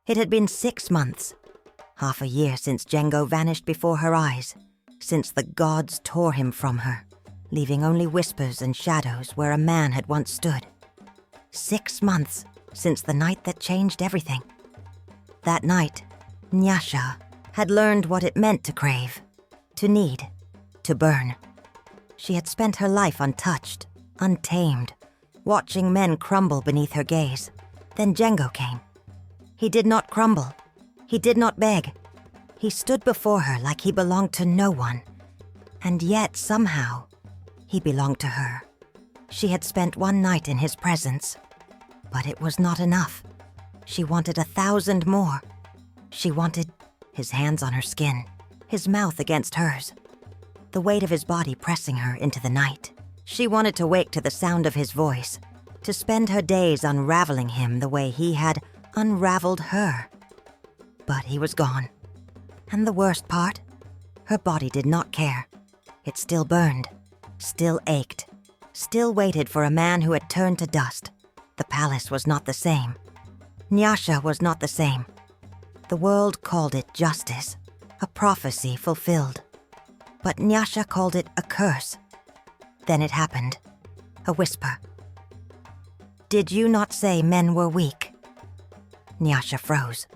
It had been 6 months, half a year since Jengo vanished before her eyes, since the gods tore him from her, leaving only whispers and shadows where a man had once stood. 6 months since the night that changed everything. That night, Nyasha had learned what it meant to crave, to need, to burn. She had spent her life untouched, untamed, watching men crumble beneath her gaze. Then Jengo came. He did not crumble. He did not beg. He stood before her like he belonged to no one. And yet, somehow, he belonged to her. She had spent one night in his presence. But it was not enough. She wanted 1,000 more. She wanted his hands on her skin, his mouth against hers, the weight of his body pressing her into the night. She wanted to wake to the sound of his voice, to spend her days unraveling him the way he had unraveled her. But he was gone. And the worst part? Her body did not care. It still burned, still ached, still waited for a man who had turned to dust. The palace was not the same. Nyasha was not the same. The world called it justice, a prophecy fulfilled. But Nyasha called it a curse. Then it happened. A whisper. "Did you not say men were weak?" Nyasha froze.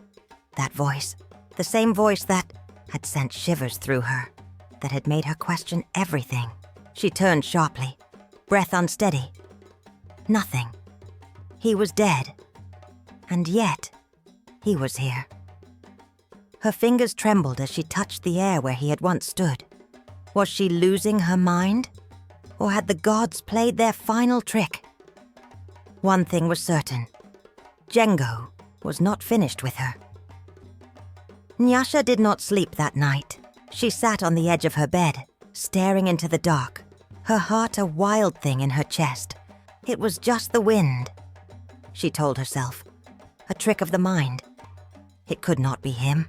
That voice, the same voice that had sent shivers through her, that had made her question everything. She turned sharply, breath unsteady. Nothing. He was dead. And yet, he was here. Her fingers trembled as she touched the air where he had once stood. Was she losing her mind? Or had the gods played their final trick? One thing was certain. Jengo was not finished with her. Nyasha did not sleep that night. She sat on the edge of her bed, staring into the dark, her heart a wild thing in her chest. It was just the wind, she told herself. A trick of the mind. It could not be him.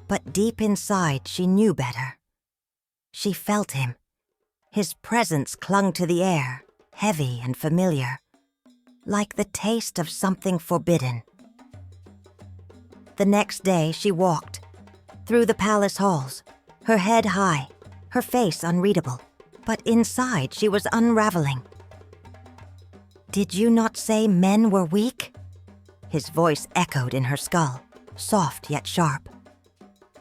But deep inside, she knew better. She felt him. His presence clung to the air, heavy and familiar, like the taste of something forbidden. The next day, she walked through the palace halls, her head high, her face unreadable, but inside she was unraveling. "Did you not say men were weak?" His voice echoed in her skull, soft yet sharp.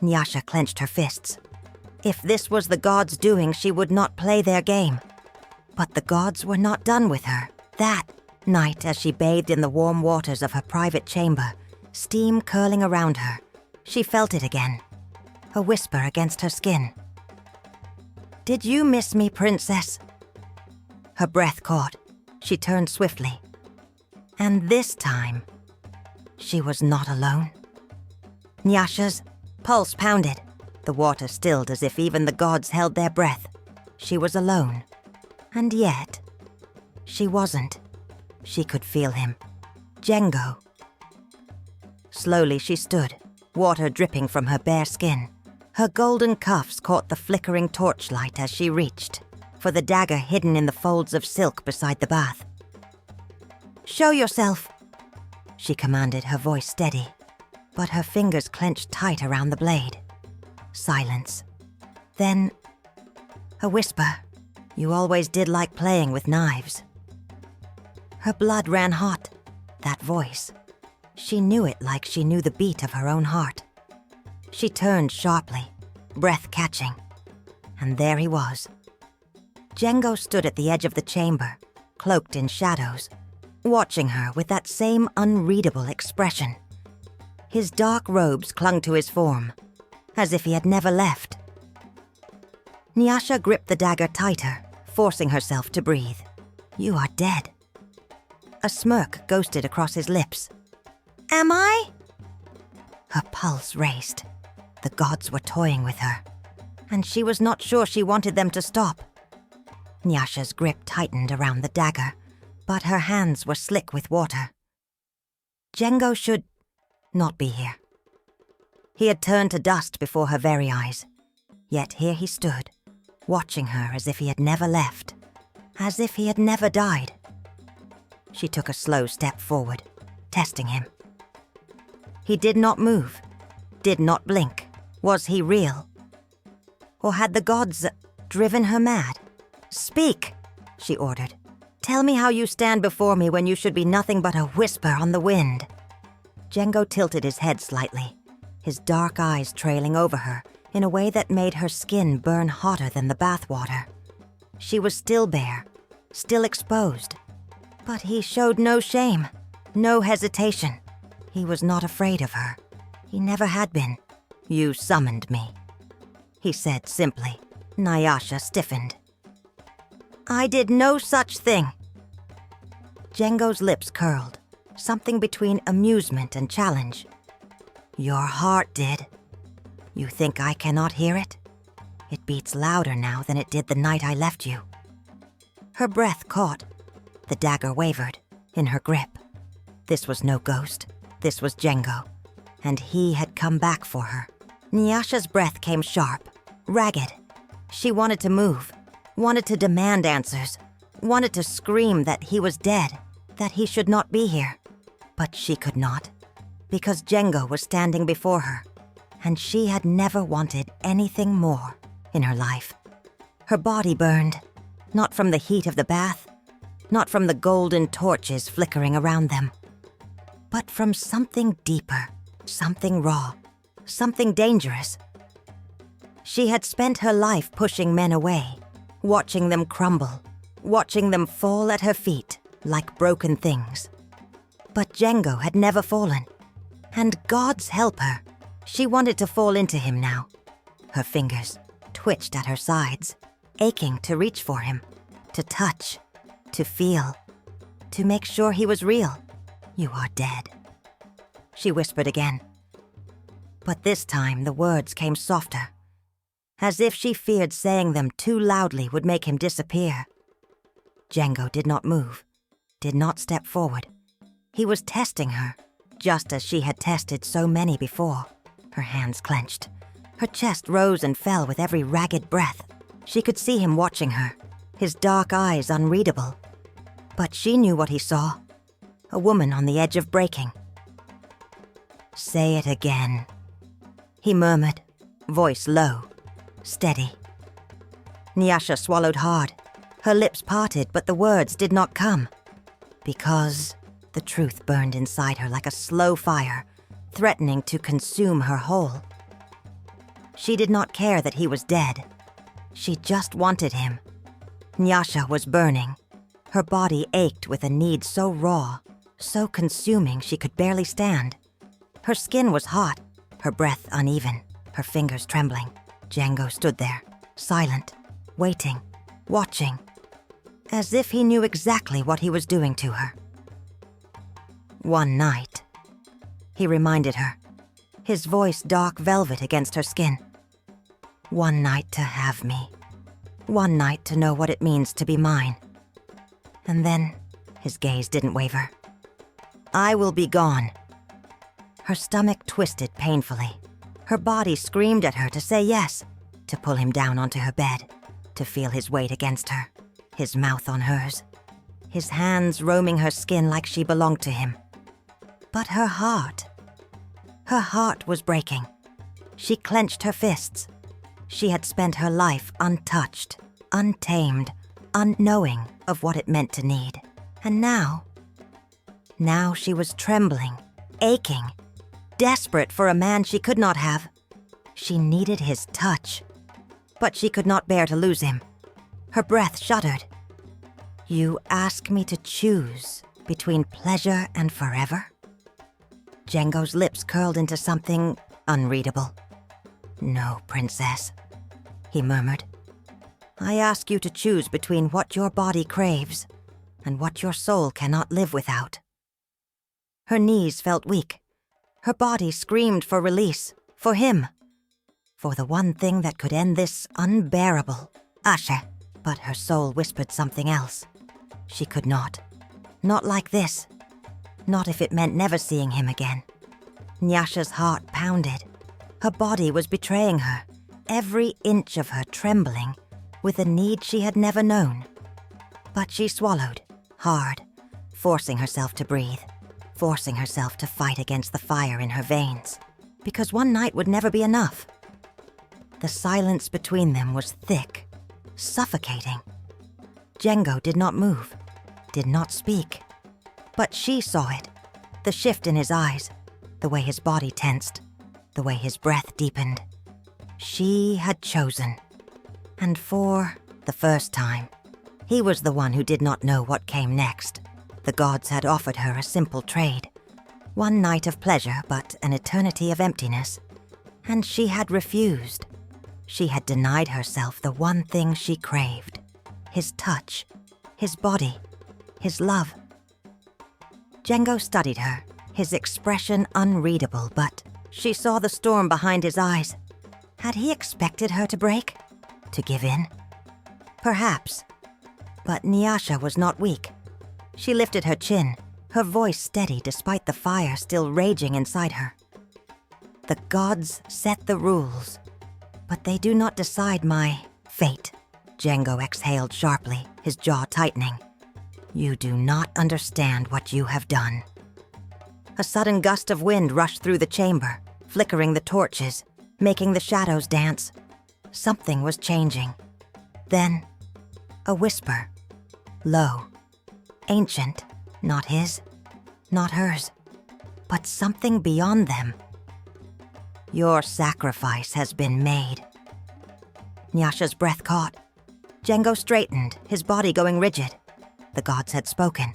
Nyasha clenched her fists. If this was the gods' doing, she would not play their game. But the gods were not done with her. That night, as she bathed in the warm waters of her private chamber, steam curling around her, she felt it again, a whisper against her skin. "Did you miss me, princess?" Her breath caught. She turned swiftly. And this time, she was not alone. Nyasha's pulse pounded, the water stilled as if even the gods held their breath. She was alone. And yet, she wasn't. She could feel him. Jengo. Slowly she stood, water dripping from her bare skin. Her golden cuffs caught the flickering torchlight as she reached for the dagger hidden in the folds of silk beside the bath. "Show yourself," she commanded, her voice steady, but her fingers clenched tight around the blade. Silence. Then, a whisper. "You always did like playing with knives." Her blood ran hot. That voice. She knew it like she knew the beat of her own heart. She turned sharply, breath catching. And there he was. Jengo stood at the edge of the chamber, cloaked in shadows, watching her with that same unreadable expression. His dark robes clung to his form, as if he had never left. Nyasha gripped the dagger tighter, forcing herself to breathe. "You are dead." A smirk ghosted across his lips. "Am I?" Her pulse raced. The gods were toying with her, and she was not sure she wanted them to stop. Nyasha's grip tightened around the dagger, but her hands were slick with water. Jengo should not be here. He had turned to dust before her very eyes, yet here he stood, watching her as if he had never left, as if he had never died. She took a slow step forward, testing him. He did not move, did not blink. Was he real? Or had the gods driven her mad? "Speak," she ordered. "Tell me how you stand before me when you should be nothing but a whisper on the wind." Jengo tilted his head slightly, his dark eyes trailing over her in a way that made her skin burn hotter than the bathwater. She was still bare, still exposed, but he showed no shame, no hesitation. He was not afraid of her. He never had been. "You summoned me," he said simply. Nyasha stiffened. "I did no such thing." Jengo's lips curled, something between amusement and challenge. "Your heart did. You think I cannot hear it? It beats louder now than it did the night I left you." Her breath caught. The dagger wavered in her grip. This was no ghost. This was Jengo, and he had come back for her. Nyasha's breath came sharp, ragged. She wanted to move, wanted to demand answers, wanted to scream that he was dead, that he should not be here. But she could not, because Jengo was standing before her, and she had never wanted anything more in her life. Her body burned, not from the heat of the bath, not from the golden torches flickering around them, but from something deeper, something raw, something dangerous. She had spent her life pushing men away, watching them crumble, watching them fall at her feet like broken things. But Jengo had never fallen, and God's help her, she wanted to fall into him now. Her fingers twitched at her sides, aching to reach for him, to touch, to feel, to make sure he was real. "You are dead," she whispered again. But this time the words came softer, as if she feared saying them too loudly would make him disappear. Jengo did not move, did not step forward. He was testing her, just as she had tested so many before. Her hands clenched. Her chest rose and fell with every ragged breath. She could see him watching her, his dark eyes unreadable. But she knew what he saw. A woman on the edge of breaking. "Say it again," he murmured, voice low, steady. Nyasha swallowed hard. Her lips parted, but the words did not come. Because the truth burned inside her like a slow fire, threatening to consume her whole. She did not care that he was dead. She just wanted him. Nyasha was burning. Her body ached with a need so raw, so consuming she could barely stand. Her skin was hot, her breath uneven, her fingers trembling. Jengo stood there, silent, waiting, watching, as if he knew exactly what he was doing to her. "One night," he reminded her, his voice dark velvet against her skin. "One night to have me. One night to know what it means to be mine." And then, his gaze didn't waver. "I will be gone." Her stomach twisted painfully. Her body screamed at her to say yes, to pull him down onto her bed, to feel his weight against her, his mouth on hers, his hands roaming her skin like she belonged to him. But her heart was breaking. She clenched her fists. She had spent her life untouched, untamed, unknowing of what it meant to need. And now she was trembling, aching, desperate for a man she could not have. She needed his touch, but she could not bear to lose him. Her breath shuddered. "You ask me to choose between pleasure and forever?" Jengo's lips curled into something unreadable. "No, princess," he murmured. "I ask you to choose between what your body craves and what your soul cannot live without." Her knees felt weak. Her body screamed for release, for him, for the one thing that could end this unbearable, Ashe. But her soul whispered something else. She could not. Not like this. Not if it meant never seeing him again. Nyasha's heart pounded. Her body was betraying her, every inch of her trembling with a need she had never known. But she swallowed, hard, forcing herself to breathe, forcing herself to fight against the fire in her veins, because one night would never be enough. The silence between them was thick, suffocating. Jengo did not move, did not speak. But she saw it, the shift in his eyes, the way his body tensed, the way his breath deepened. She had chosen. And for the first time, he was the one who did not know what came next. The gods had offered her a simple trade. One night of pleasure, but an eternity of emptiness. And she had refused. She had denied herself the one thing she craved. His touch, his body, his love. Jengo studied her, his expression unreadable, but she saw the storm behind his eyes. Had he expected her to break? To give in? Perhaps. But Nyasha was not weak. She lifted her chin, her voice steady despite the fire still raging inside her. The gods set the rules, but they do not decide my fate. Jengo exhaled sharply, his jaw tightening. You do not understand what you have done. A sudden gust of wind rushed through the chamber, flickering the torches, making the shadows dance. Something was changing. Then, a whisper. Low. Ancient. Not his. Not hers. But something beyond them. Your sacrifice has been made. Nyasha's breath caught. Jengo straightened, his body going rigid. The gods had spoken.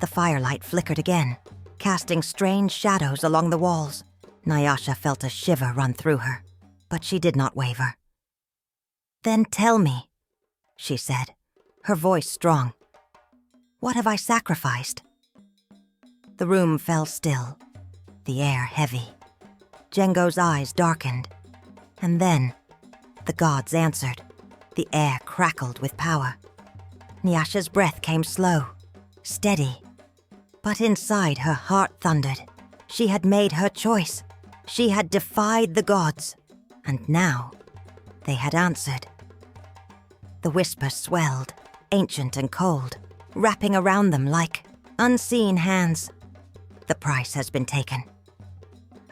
The firelight flickered again, casting strange shadows along the walls. Nyasha felt a shiver run through her, but she did not waver. Then tell me, she said, her voice strong. What have I sacrificed? The room fell still, the air heavy. Jengo's eyes darkened, and then the gods answered. The air crackled with power. Nyasha's breath came slow, steady. But inside her heart thundered. She had made her choice. She had defied the gods. And now, they had answered. The whisper swelled, ancient and cold, wrapping around them like unseen hands. The price has been taken.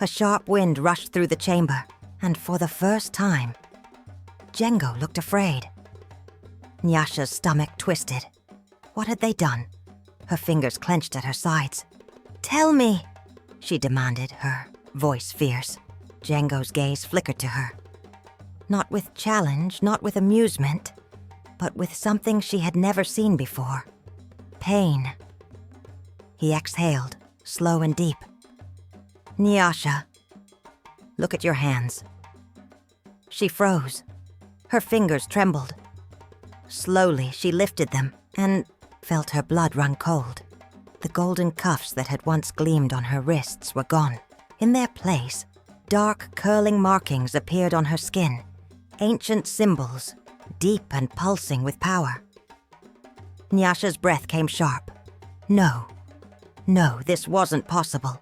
A sharp wind rushed through the chamber, and for the first time, Jengo looked afraid. Nyasha's stomach twisted. What had they done? Her fingers clenched at her sides. Tell me, she demanded, her voice fierce. Jengo's gaze flickered to her. Not with challenge, not with amusement, but with something she had never seen before. Pain. He exhaled, slow and deep. Nyasha, look at your hands. She froze. Her fingers trembled. Slowly, she lifted them and felt her blood run cold. The golden cuffs that had once gleamed on her wrists were gone. In their place, dark, curling markings appeared on her skin, ancient symbols, deep and pulsing with power. Nyasha's breath came sharp. No, this wasn't possible.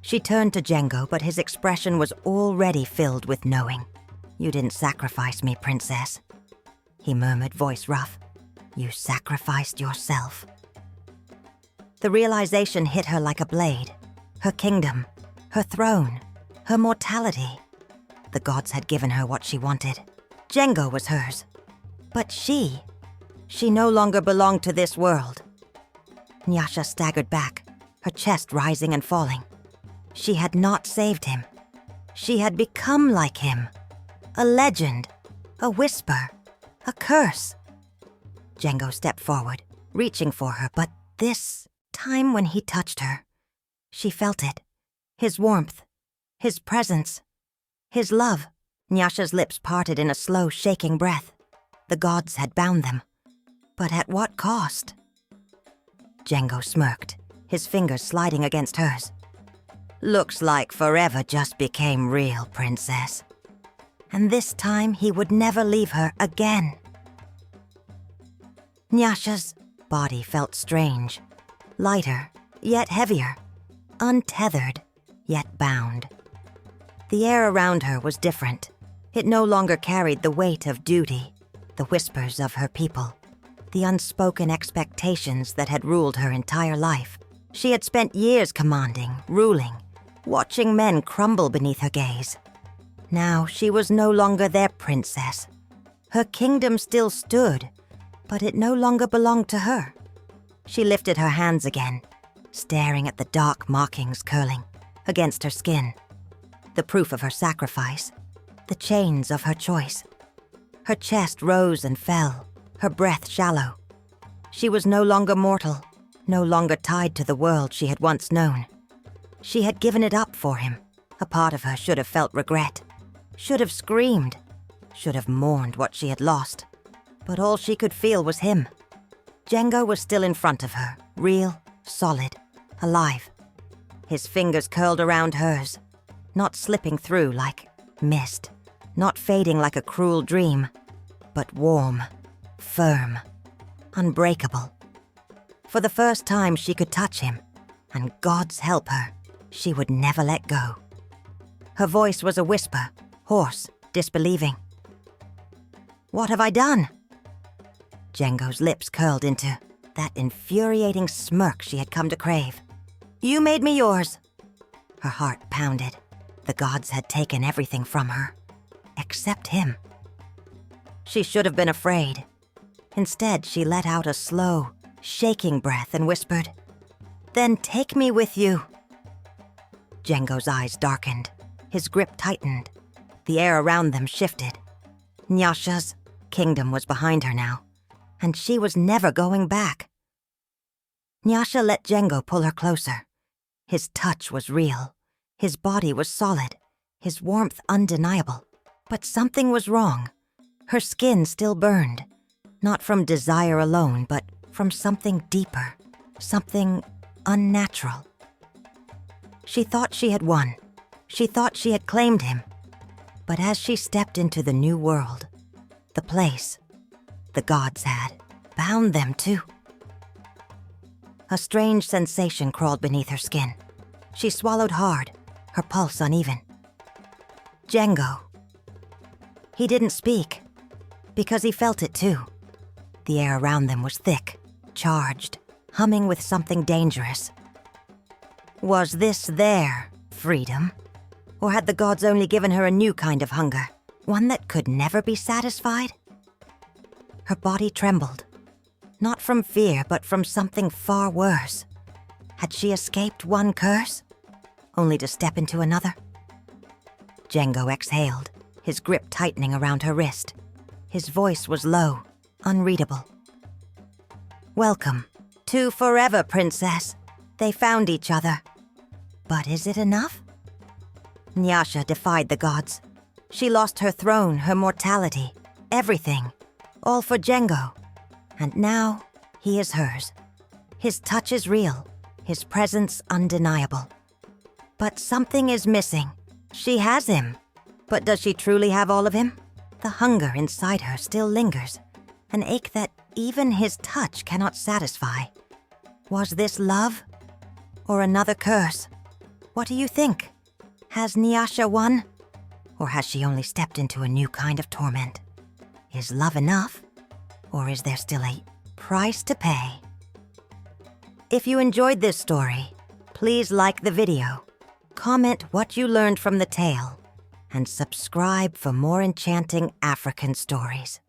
She turned to Jengo, but his expression was already filled with knowing. You didn't sacrifice me, princess, he murmured, voice rough. You sacrificed yourself. The realization hit her like a blade. Her kingdom, her throne, her mortality. The gods had given her what she wanted. Jengo was hers. But she no longer belonged to this world. Nyasha staggered back, her chest rising and falling. She had not saved him. She had become like him. A legend, a whisper, a curse. Jengo stepped forward, reaching for her, but this time when he touched her, she felt it. His warmth, his presence, his love. Nyasha's lips parted in a slow, shaking breath. The gods had bound them. But at what cost? Jengo smirked, his fingers sliding against hers. Looks like forever just became real, princess. And this time he would never leave her again. Nyasha's body felt strange, lighter, yet heavier, untethered, yet bound. The air around her was different. It no longer carried the weight of duty, the whispers of her people, the unspoken expectations that had ruled her entire life. She had spent years commanding, ruling, watching men crumble beneath her gaze. Now she was no longer their princess. Her kingdom still stood, but it no longer belonged to her. She lifted her hands again, staring at the dark markings curling against her skin, the proof of her sacrifice, the chains of her choice. Her chest rose and fell, her breath shallow. She was no longer mortal, no longer tied to the world she had once known. She had given it up for him. A part of her should have felt regret, should have screamed, should have mourned what she had lost. But all she could feel was him. Jengo was still in front of her, real, solid, alive. His fingers curled around hers, not slipping through like mist, not fading like a cruel dream, but warm, firm, unbreakable. For the first time she could touch him, and God's help her, she would never let go. Her voice was a whisper, hoarse, disbelieving. "What have I done?" Jengo's lips curled into that infuriating smirk she had come to crave. "You made me yours." Her heart pounded. The gods had taken everything from her, except him. She should have been afraid. Instead, she let out a slow, shaking breath and whispered, "Then take me with you." Jengo's eyes darkened. His grip tightened. The air around them shifted. Nyasha's kingdom was behind her now, and she was never going back. Nyasha let Jengo pull her closer. His touch was real. His body was solid. His warmth undeniable. But something was wrong. Her skin still burned. Not from desire alone, but from something deeper. Something unnatural. She thought she had won. She thought she had claimed him. But as she stepped into the new world, the place the gods had bound them too. A strange sensation crawled beneath her skin. She swallowed hard, her pulse uneven. Jengo. He didn't speak, because he felt it too. The air around them was thick, charged, humming with something dangerous. Was this their freedom? Or had the gods only given her a new kind of hunger, one that could never be satisfied? Her body trembled, not from fear, but from something far worse. Had she escaped one curse, only to step into another? Jengo exhaled, his grip tightening around her wrist. His voice was low, unreadable. "Welcome to forever, princess." They found each other. But is it enough? Nyasha defied the gods. She lost her throne, her mortality, everything, all for Jengo. And now, he is hers. His touch is real, his presence undeniable. But something is missing. She has him. But does she truly have all of him? The hunger inside her still lingers, an ache that even his touch cannot satisfy. Was this love? Or another curse? What do you think? Has Nyasha won? Or has she only stepped into a new kind of torment? Is love enough? Or is there still a price to pay? If you enjoyed this story, please like the video, comment what you learned from the tale, and subscribe for more enchanting African stories.